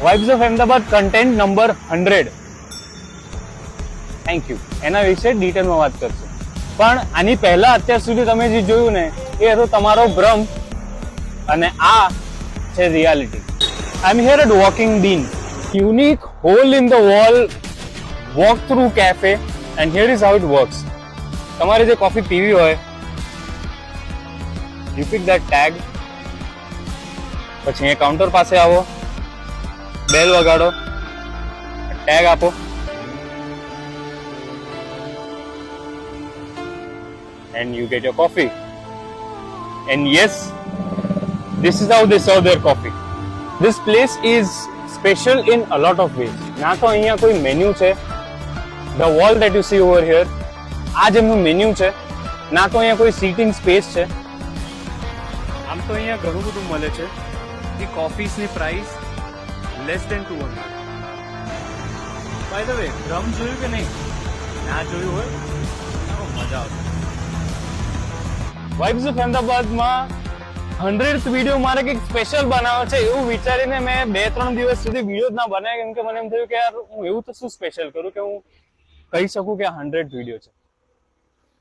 Vibes of Ahmedabad content number 100. Thank you. એના વિશે ડિટેલમાં વાત કરશું. પણ આની પહેલા અત્યાર સુધી તમે જે જોયું ને એ હતો તમારો ભ્રમ અને આ છે reality. I am here at walking bean, unique hole in the wall walk through cafe, and here is how it works. તમારે જે કોફી પીવી હોય, યુ પિક ધેટ ટેગ, પછી અહીંયા કાઉન્ટર પાસે આવો, બેલ વગાડો, ટેગ આપો, and you get your coffee. And yes, this is how they serve their coffee. This place is special in a lot of ways. ના તો અહીંયા કોઈ મેન્યુ છે, the wall that you see over here, આ જ એમનું menu છે. ના તો અહીંયા કોઈ સીટિંગ સ્પેસ છે. આમ તો અહીંયા ઘણું બધું મળે છે. ધી કોફીસની price less than 200. By the way, drum જોયું કે નહીં? ના જોયું હોય તો મજા આવશે. વાઇબ્સ ઓફ અમદાવાદમાં 100th વિડીયો મારે કંઈક સ્પેશિયલ બનાવવો છે એવું વિચારીને મેં 2-3 દિવસ સુધી વિડીયો જ ના બનાવ્યા, કેમ કે મને એમ થયું કે યાર હું એવું તો શું સ્પેશિયલ કરું કે હું કહી શકું કે 100th વિડીયો છે.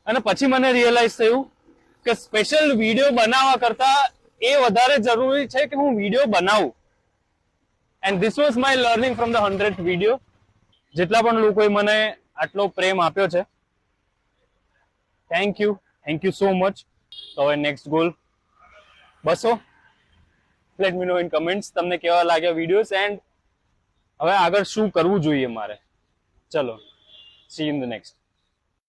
અને પછી મને રિયલાઇઝ થયું કે સ્પેશિયલ વિડીયો બનાવવા કરતા એ વધારે જરૂરી છે કે હું વિડીયો બનાવું. And this was my learning from the 100th video. જેટલા પણ લોકોએ મને આટલો પ્રેમ આપ્યો છે, થેન્ક યુ સો મચ. તો હવે next goal 200. Let me no in comments તમને કેવા લાગ્યા વિડીયોઝ, એન્ડ હવે આગળ શું કરવું જોઈએ મારે. ચલો, સી ઇન ધ નેક્સ્ટ.